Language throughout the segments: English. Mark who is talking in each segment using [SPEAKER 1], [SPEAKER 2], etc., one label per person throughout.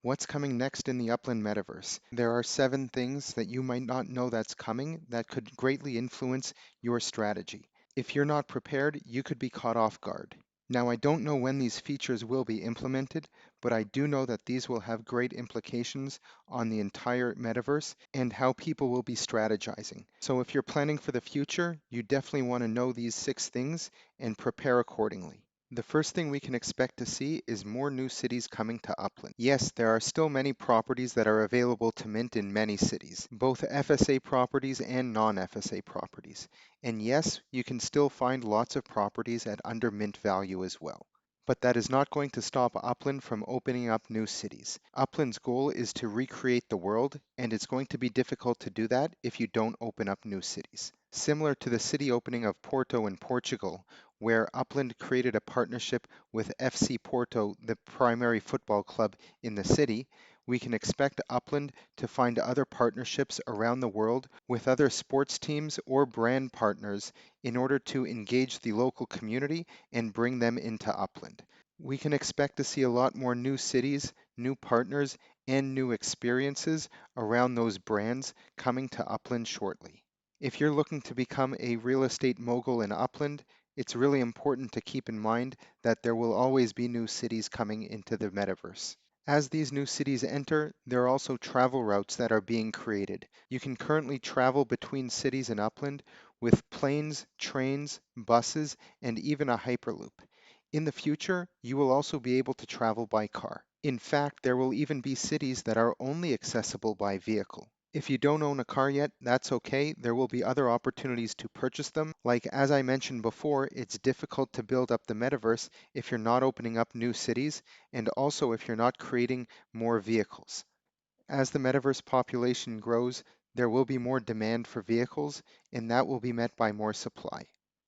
[SPEAKER 1] What's coming next in the Upland Metaverse? There are 7 things that you might not know that's coming that could greatly influence your strategy. If you're not prepared, you could be caught off guard. Now, I don't know when these features will be implemented, but I do know that these will have great implications on the entire metaverse and how people will be strategizing. So if you're planning for the future, you definitely want to know these 6 things and prepare accordingly. The first thing we can expect to see is more new cities coming to Upland. Yes, there are still many properties that are available to mint in many cities, both FSA properties and non-FSA properties. And yes, you can still find lots of properties at under mint value as well. But that is not going to stop Upland from opening up new cities. Upland's goal is to recreate the world, and it's going to be difficult to do that if you don't open up new cities. Similar to the city opening of Porto in Portugal, where Upland created a partnership with FC Porto, the primary football club in the city, we can expect Upland to find other partnerships around the world with other sports teams or brand partners in order to engage the local community and bring them into Upland. We can expect to see a lot more new cities, new partners, and new experiences around those brands coming to Upland shortly. If you're looking to become a real estate mogul in Upland, it's really important to keep in mind that there will always be new cities coming into the metaverse. As these new cities enter, there are also travel routes that are being created. You can currently travel between cities in Upland with planes, trains, buses, and even a hyperloop. In the future, you will also be able to travel by car. In fact, there will even be cities that are only accessible by vehicle. If you don't own a car yet, that's okay. There will be other opportunities to purchase them. Like as I mentioned before, it's difficult to build up the metaverse if you're not opening up new cities and also if you're not creating more vehicles. As the metaverse population grows, there will be more demand for vehicles and that will be met by more supply.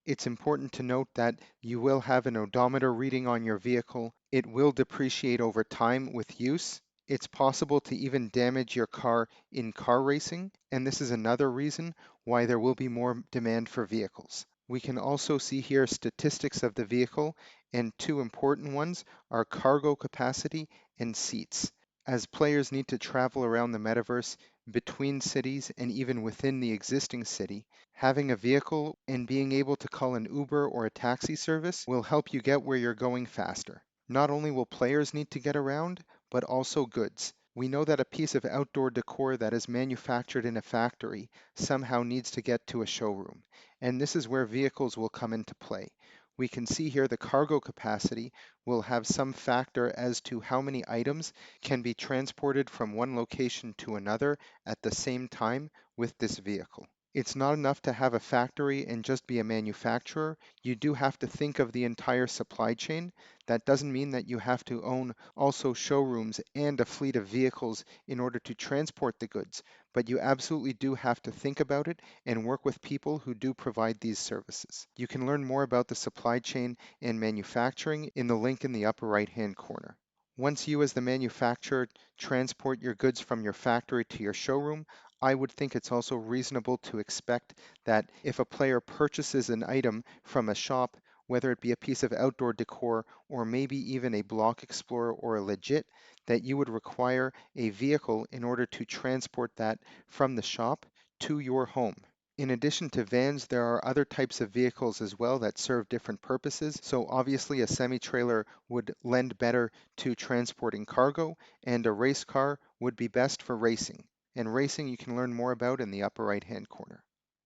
[SPEAKER 1] It's important to note that you will have an odometer reading on your vehicle. It will depreciate over time with use. It's possible to even damage your car in car racing, and this is another reason why there will be more demand for vehicles. We can also see here statistics of the vehicle, and 2 important ones are cargo capacity and seats. As players need to travel around the metaverse between cities and even within the existing city, having a vehicle and being able to call an Uber or a taxi service will help you get where you're going faster. Not only will players need to get around, but also goods. We know that a piece of outdoor decor that is manufactured in a factory somehow needs to get to a showroom, and this is where vehicles will come into play. We can see here the cargo capacity will have some factor as to how many items can be transported from one location to another at the same time with this vehicle. It's not enough to have a factory and just be a manufacturer. You do have to think of the entire supply chain. That doesn't mean that you have to own also showrooms and a fleet of vehicles in order to transport the goods, but you absolutely do have to think about it and work with people who do provide these services. You can learn more about the supply chain and manufacturing in the link in the upper right-hand corner. Once you as the manufacturer transport your goods from your factory to your showroom, I would think it's also reasonable to expect that if a player purchases an item from a shop, whether it be a piece of outdoor decor or maybe even a block explorer or a legit, that you would require a vehicle in order to transport that from the shop to your home. In addition to vans, there are other types of vehicles as well that serve different purposes. So obviously a semi-trailer would lend better to transporting cargo, and a race car would be best for racing. And racing you can learn more about in the upper right-hand corner.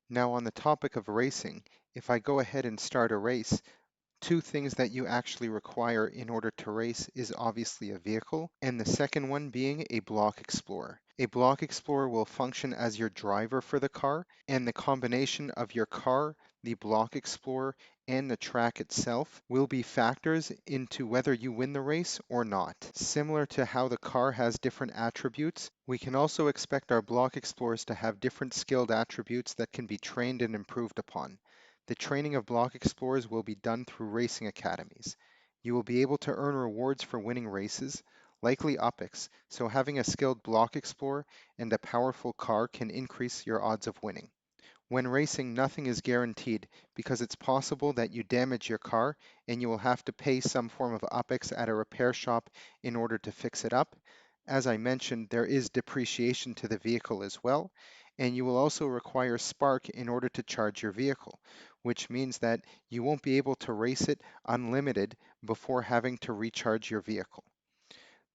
[SPEAKER 1] Now on the topic of racing, if I go ahead and start a race, 2 things that you actually require in order to race is obviously a vehicle, and the second one being a block explorer. A block explorer will function as your driver for the car, and the combination of your car, the block explorer, and the track itself will be factors into whether you win the race or not. Similar to how the car has different attributes, we can also expect our block explorers to have different skilled attributes that can be trained and improved upon. The training of block explorers will be done through racing academies. You will be able to earn rewards for winning races, likely UPIX, so having a skilled block explorer and a powerful car can increase your odds of winning. When racing, nothing is guaranteed because it's possible that you damage your car and you will have to pay some form of UPIX at a repair shop in order to fix it up. As I mentioned, there is depreciation to the vehicle as well, and you will also require Spark in order to charge your vehicle, which means that you won't be able to race it unlimited before having to recharge your vehicle.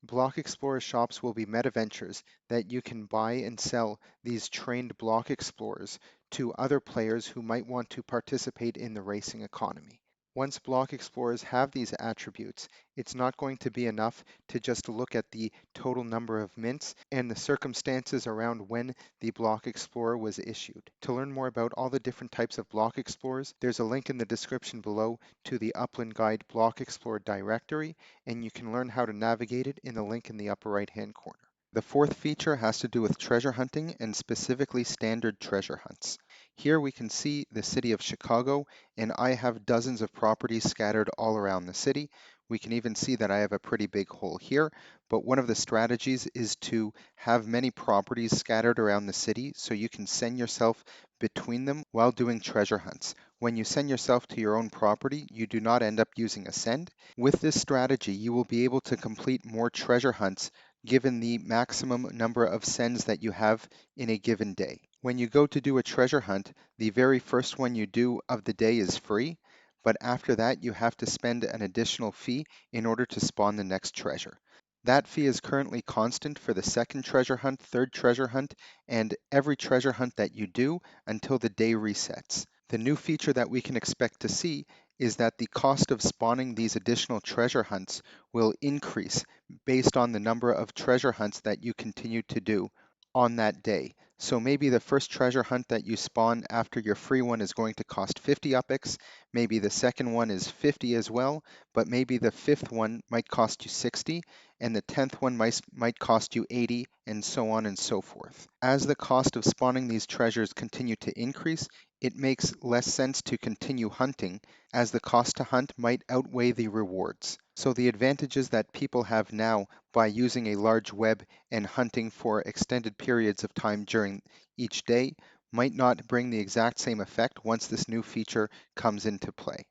[SPEAKER 1] Block Explorer shops will be meta-ventures that you can buy and sell these trained block explorers to other players who might want to participate in the racing economy. Once block explorers have these attributes, it's not going to be enough to just look at the total number of mints and the circumstances around when the block explorer was issued. To learn more about all the different types of block explorers, there's a link in the description below to the Upland Guide Block Explorer directory, and you can learn how to navigate it in the link in the upper right hand corner. The fourth feature has to do with treasure hunting and specifically standard treasure hunts. Here we can see the city of Chicago, and I have dozens of properties scattered all around the city. We can even see that I have a pretty big hole here, but one of the strategies is to have many properties scattered around the city so you can send yourself between them while doing treasure hunts. When you send yourself to your own property, you do not end up using a send. With this strategy, you will be able to complete more treasure hunts given the maximum number of sends that you have in a given day. When you go to do a treasure hunt, the very first one you do of the day is free, but after that you have to spend an additional fee in order to spawn the next treasure. That fee is currently constant for the second treasure hunt, third treasure hunt, and every treasure hunt that you do until the day resets. The new feature that we can expect to see is that the cost of spawning these additional treasure hunts will increase based on the number of treasure hunts that you continue to do on that day. So maybe the first treasure hunt that you spawn after your free one is going to cost 50 UPX, maybe the second one is 50 as well, but maybe the fifth one might cost you 60, and the 10th one might cost you 80, and so on and so forth. As the cost of spawning these treasures continue to increase, it makes less sense to continue hunting, as the cost to hunt might outweigh the rewards. So the advantages that people have now by using a large web and hunting for extended periods of time during each day might not bring the exact same effect once this new feature comes into play.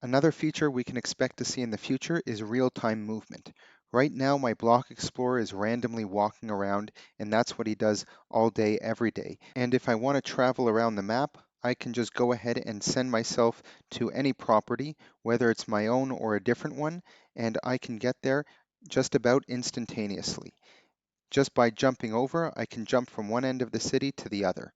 [SPEAKER 1] Another feature we can expect to see in the future is real-time movement. Right now, my block explorer is randomly walking around, and that's what he does all day, every day. And if I want to travel around the map, I can just go ahead and send myself to any property, whether it's my own or a different one, and I can get there just about instantaneously. Just by jumping over, I can jump from one end of the city to the other.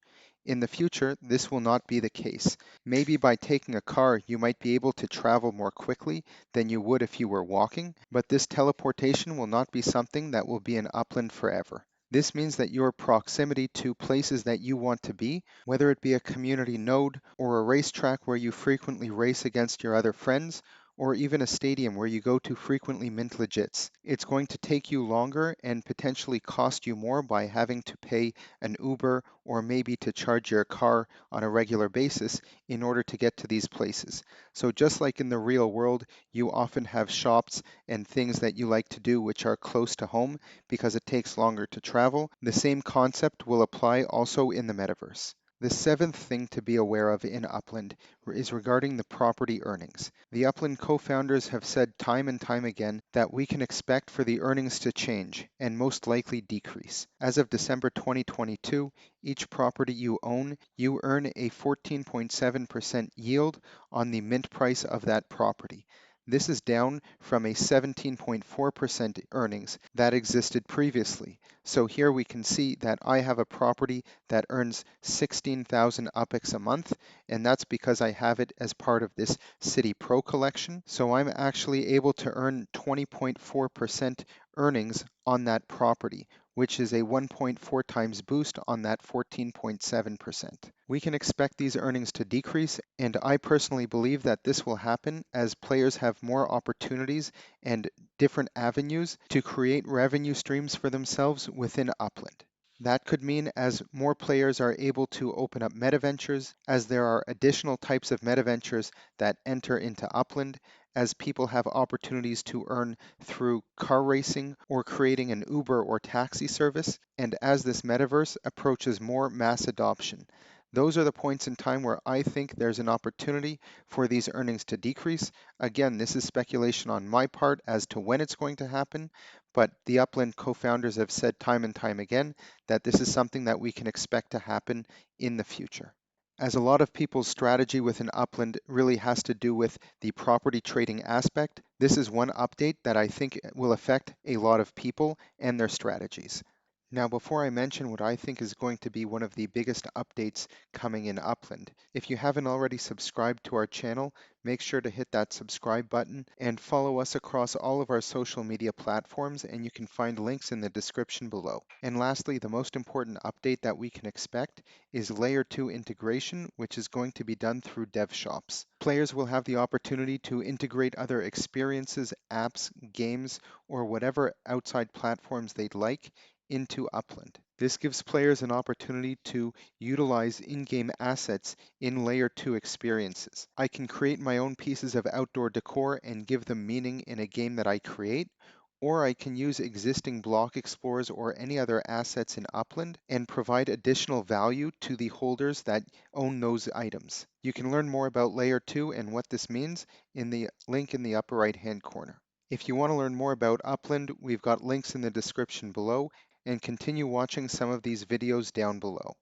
[SPEAKER 1] In the future, this will not be the case. Maybe by taking a car, you might be able to travel more quickly than you would if you were walking, but this teleportation will not be something that will be in Upland forever. This means that your proximity to places that you want to be, whether it be a community node or a racetrack where you frequently race against your other friends, or even a stadium where you go to frequently mint legits. It's going to take you longer and potentially cost you more by having to pay an Uber or maybe to charge your car on a regular basis in order to get to these places. So just like in the real world, you often have shops and things that you like to do which are close to home because it takes longer to travel, the same concept will apply also in the metaverse. The seventh thing to be aware of in Upland is regarding the property earnings. The Upland co-founders have said time and time again that we can expect for the earnings to change and most likely decrease. As of December 2022, each property you own, you earn a 14.7% yield on the mint price of that property. This is down from a 17.4% earnings that existed previously. So here we can see that I have a property that earns 16,000 UPX a month, and that's because I have it as part of this City Pro collection. So I'm actually able to earn 20.4% earnings on that property, which is a 1.4 times boost on that 14.7%. We can expect these earnings to decrease, and I personally believe that this will happen as players have more opportunities and different avenues to create revenue streams for themselves within Upland. That could mean as more players are able to open up meta-ventures, as there are additional types of meta-ventures that enter into Upland, as people have opportunities to earn through car racing or creating an Uber or taxi service, and as this metaverse approaches more mass adoption. Those are the points in time where I think there's an opportunity for these earnings to decrease. Again, this is speculation on my part as to when it's going to happen, but the Upland co-founders have said time and time again that this is something that we can expect to happen in the future. As a lot of people's strategy within Upland really has to do with the property trading aspect, this is one update that I think will affect a lot of people and their strategies. Now, before I mention what I think is going to be one of the biggest updates coming in Upland, if you haven't already subscribed to our channel, make sure to hit that subscribe button and follow us across all of our social media platforms, and you can find links in the description below. And lastly, the most important update that we can expect is Layer 2 integration, which is going to be done through dev shops. Players will have the opportunity to integrate other experiences, apps, games, or whatever outside platforms they'd like into Upland. This gives players an opportunity to utilize in-game assets in Layer 2 experiences. I can create my own pieces of outdoor decor and give them meaning in a game that I create, or I can use existing block explorers or any other assets in Upland and provide additional value to the holders that own those items. You can learn more about Layer 2 and what this means in the link in the upper right hand corner. If you want to learn more about Upland, we've got links in the description below, and continue watching some of these videos down below.